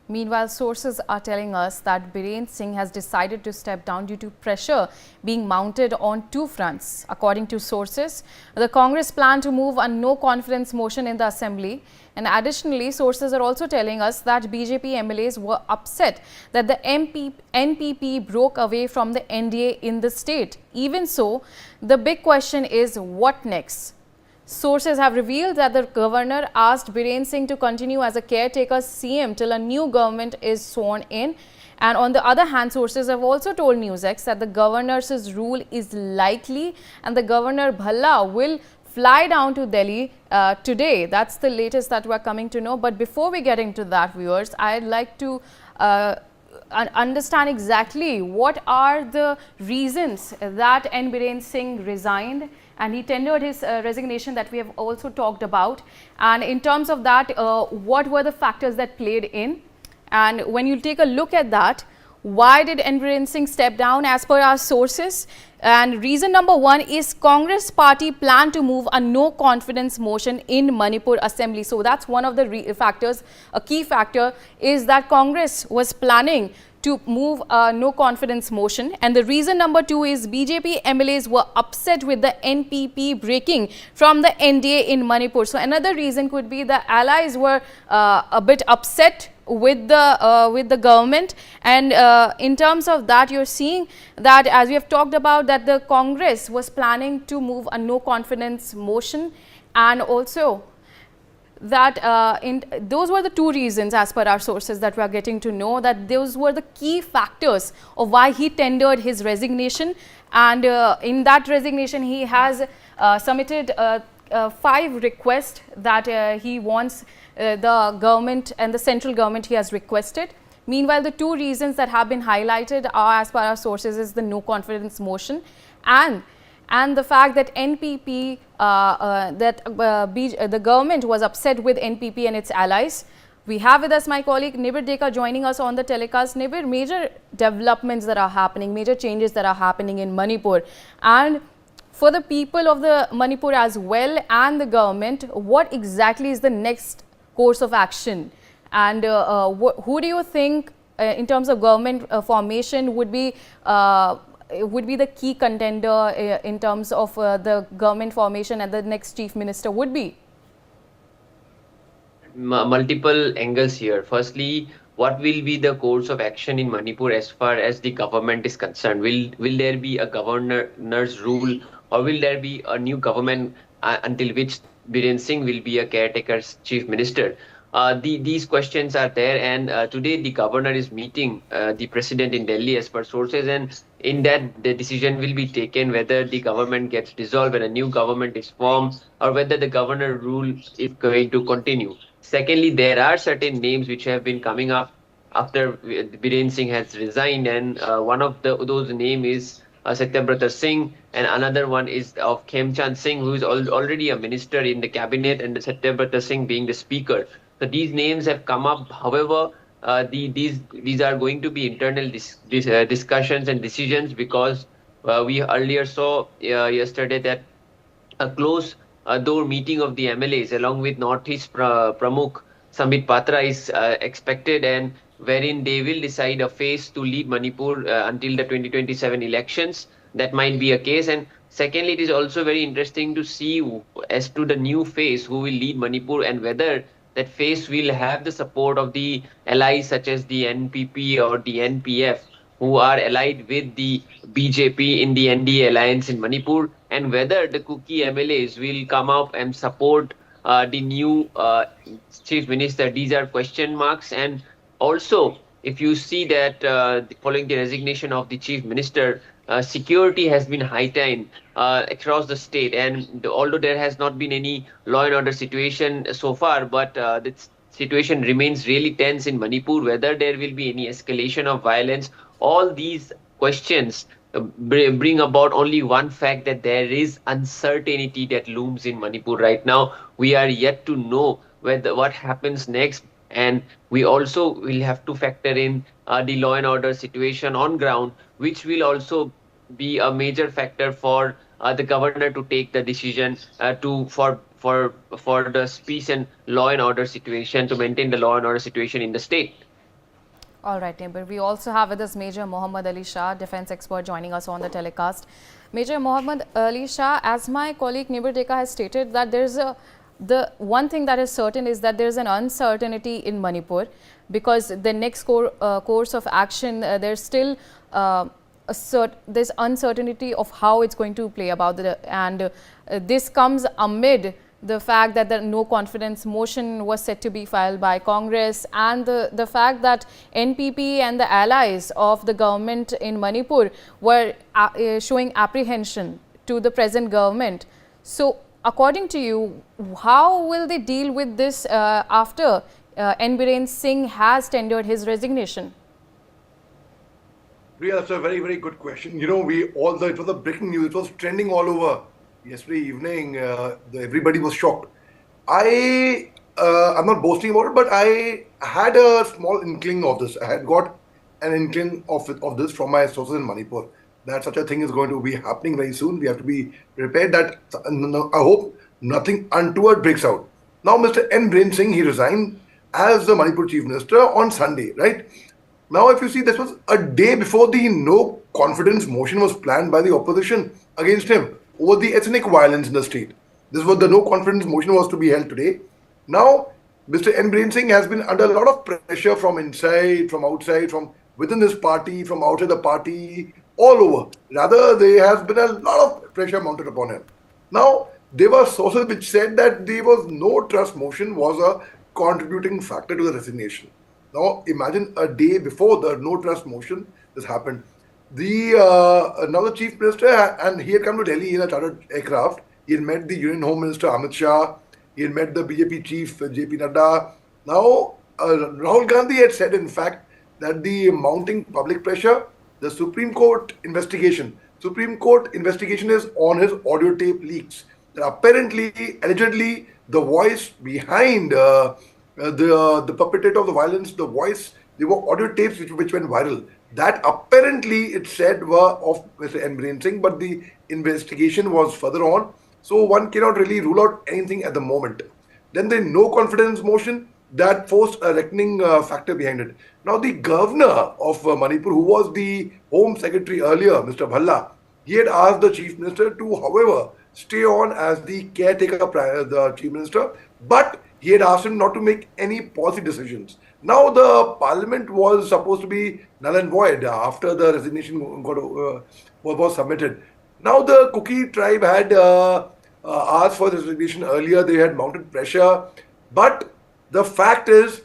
Meanwhile, sources are telling us that Biren Singh has decided to step down due to pressure being mounted on two fronts. According to sources, the Congress planned to move a no-confidence motion in the assembly. And additionally, sources are also telling us that BJP MLAs were upset that the NPP broke away from the NDA in the state. Even so, the big question is what next? Sources have revealed that the governor asked Biren Singh to continue as a caretaker CM till a new government is sworn in. And on the other hand, sources have also told NewsX that the governor's rule is likely and the governor Bhalla will fly down to Delhi today. That's the latest that we're coming to know. But before we get into that, viewers, I'd like to understand exactly what are the reasons that N. Biren Singh resigned and he tendered his resignation that we have also talked about. And in terms of that, what were the factors that played in? And when you take a look at that, why did N. Biren Singh step down as per our sources? And reason number one is Congress party plan to move a no confidence motion in Manipur assembly. So that's one of the factors. A key factor is that Congress was planning to move a no confidence motion. And the reason number two is BJP MLAs were upset with the NPP breaking from the NDA in Manipur. So another reason could be the allies were a bit upset with the government. And in terms of that, you're seeing that, as we have talked about, that the Congress was planning to move a no confidence motion, and also that those were the two reasons, as per our sources, that we are getting to know, that those were the key factors of why he tendered his resignation. And in that resignation, he has submitted 5 requests that he wants the government and the central government he has requested. Meanwhile, the two reasons that have been highlighted are, as per our sources, is the no confidence motion and the fact that NPP, the government was upset with NPP and its allies. We have with us my colleague Nibir Deka joining us on the telecast. Nibir, major developments that are happening, major changes that are happening in Manipur, and for the people of the Manipur as well and the government, what exactly is the next course of action? And who do you think, in terms of government formation, would be the key contender in terms of the government formation, and the next chief minister would be? Multiple angles here. Firstly, what will be the course of action in Manipur as far as the government is concerned? Will there be a governor's rule, or will there be a new government until which Biren Singh will be a caretaker's chief minister? These questions are there, and today the governor is meeting the president in Delhi as per sources, and in that the decision will be taken whether the government gets dissolved and a new government is formed, or whether the governor rule is going to continue. Secondly, there are certain names which have been coming up after Biren Singh has resigned, and one of those names is Satyabrata Singh, and another one is of Khemchand Singh, who is already a minister in the cabinet, and Satyabrata Singh being the speaker. So these names have come up. However, these are going to be internal discussions and decisions, because we earlier saw yesterday that a close door meeting of the MLAs along with Northeast Pramukh Sambit Patra is expected, and wherein they will decide a phase to lead Manipur until the 2027 elections. That might be a case. And secondly, it is also very interesting to see as to the new phase who will lead Manipur, and whether that phase will have the support of the allies such as the NPP or the NPF, who are allied with the BJP in the NDA alliance in Manipur, and whether the Kuki MLAs will come up and support the new chief minister. These are question marks. And also, if you see that following the resignation of the chief minister, security has been heightened across the state, and although there has not been any law and order situation so far, but the situation remains really tense in Manipur, whether there will be any escalation of violence. All these questions bring about only one fact, that there is uncertainty that looms in Manipur right now. We are yet to know what happens next, and we also will have to factor in the law and order situation on ground, which will also be a major factor for the governor to take the decision for the peace and law and order situation, to maintain the law and order situation in the state. All right, neighbor. We also have with us Major Mohammad Ali Shah, defense expert, joining us on the telecast. Major Mohammad Ali Shah, as my colleague Nibir Deka has stated, that the one thing that is certain is that there is an uncertainty in Manipur, because the next course of action, there's still there's uncertainty of how it's going to play about, and this comes amid the fact that the no confidence motion was set to be filed by Congress, and the fact that NPP and the allies of the government in Manipur were showing apprehension to the present government. So according to you, how will they deal with this after Biren Singh has tendered his resignation? Priya, that's a very, very good question. You know, it was a breaking news. It was trending all over yesterday evening. Everybody was shocked. I'm not boasting about it, but I had a small inkling of this. I had got an inkling of this from my sources in Manipur, that such a thing is going to be happening very soon. We have to be prepared that I hope nothing untoward breaks out. Now, Mr. Biren Singh, he resigned as the Manipur Chief Minister on Sunday, right? Now, if you see, this was a day before the no confidence motion was planned by the opposition against him over the ethnic violence in the state. This was the no confidence motion was to be held today. Now, Mr. Biren Singh has been under a lot of pressure from inside, from outside, from within his party, from outside the party, all over. Rather, there has been a lot of pressure mounted upon him. Now, there were sources which said that there was no trust motion was a contributing factor to the resignation. Now, imagine a day before the no trust motion, this happened. Now the Chief Minister, and he had come to Delhi in a chartered aircraft. He had met the Union Home Minister Amit Shah. He had met the BJP Chief JP Nadda. Now, Rahul Gandhi had said, in fact, that the mounting public pressure, the Supreme Court investigation is on his audio tape leaks. That apparently, allegedly, the voice behind the perpetrator of the violence, the voice, there were audio tapes which went viral. That apparently, it said, were of Mr. Biren Singh, but the investigation was further on. So one cannot really rule out anything at the moment. Then the no confidence motion, that forced a reckoning factor behind it. Now the governor of Manipur, who was the Home Secretary earlier, Mr. Bhalla, he had asked the Chief Minister to, however, stay on as the caretaker, the Chief Minister, but he had asked him not to make any policy decisions. Now the parliament was supposed to be null and void after the resignation was submitted. Now the Kuki tribe had asked for the resignation earlier. They had mounted pressure. But the fact is,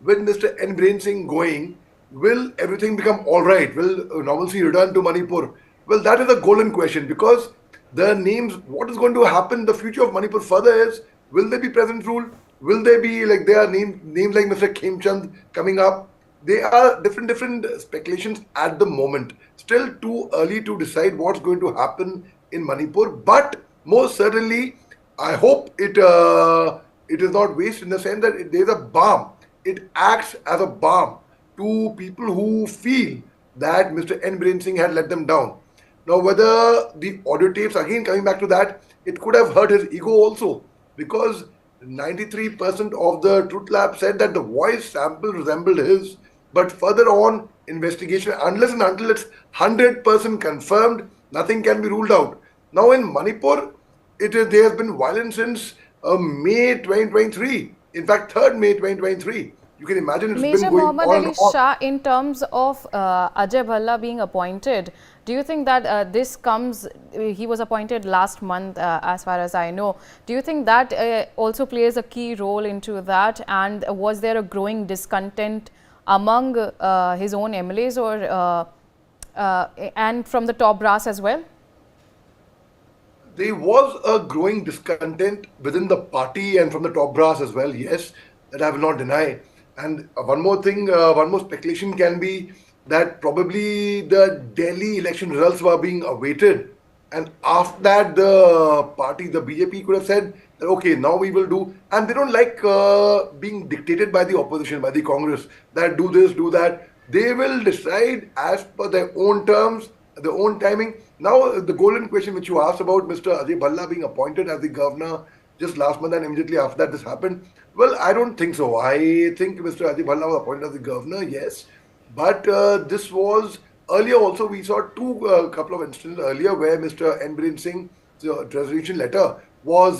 with Mr. Biren Singh going, will everything become all right? Will normalcy return to Manipur? Well, that is a golden question, because the names, what is going to happen, the future of Manipur further is, will there be present rule? Will there be, like, there are names like Mr. Khemchand coming up? There are different speculations at the moment. Still too early to decide what's going to happen in Manipur. But most certainly, I hope it is not waste, in the sense that there's a balm. It acts as a balm to people who feel that Mr. Biren Singh had let them down. Now, whether the audio tapes, again coming back to that, it could have hurt his ego also, because 93% of the Truth Lab said that the voice sample resembled his, but further on investigation, unless and until it's 100% confirmed, nothing can be ruled out. Now in Manipur, there has been violence since May 2023. In fact, 3rd May 2023. You can imagine it's Major been going Mohammad on Ali and on. Shah, in terms of Ajay Bhalla being appointed, do you think that this comes, he was appointed last month as far as I know, do you think that also plays a key role into that? And was there a growing discontent among his own MLAs or and from the top brass as well? There was a growing discontent within the party and from the top brass as well, yes, that I will not deny. And one more thing, one more speculation can be that probably the Delhi election results were being awaited. And after that, the party, the BJP could have said, that, okay, now we will do. And they don't like being dictated by the opposition, by the Congress, that do this, do that. They will decide as per their own terms, their own timing. Now, the golden question which you asked about Mr. Ajay Bhalla being appointed as the governor just last month and immediately after that this happened. Well, I don't think so. I think Mr. Ajay Bhalla was appointed as the governor, yes. But this was earlier also, we saw couple of instances earlier where Mr. N. Biren Singh, the resignation letter was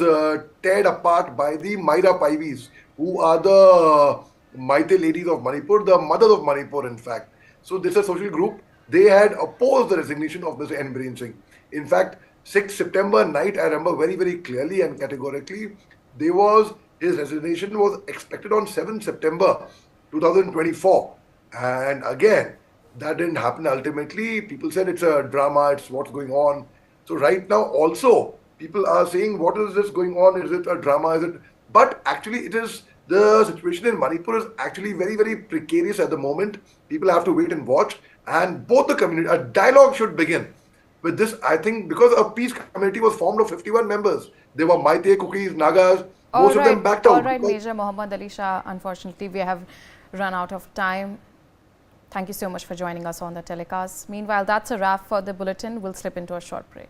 teared apart by the Maira Paivis, who are the Maite ladies of Manipur, the mothers of Manipur, in fact. So this is a social group. They had opposed the resignation of Mr. N. Biren Singh. In fact, 6th September night, I remember very, very clearly and categorically, there was his resignation was expected on 7th September 2024. And again, that didn't happen ultimately. People said it's a drama, it's what's going on. So right now also, people are saying, what is this going on? Is it a drama? Is it? But actually, it is the situation in Manipur is actually very, very precarious at the moment. People have to wait and watch. And both the community, a dialogue should begin with this. I think because a peace committee was formed of 51 members. There were Maite, Kukis, Nagas. Most of them backed out. All right, Major Mohammad Ali Shah. Unfortunately, we have run out of time. Thank you so much for joining us on the telecast. Meanwhile, that's a wrap for the bulletin. We'll slip into a short break.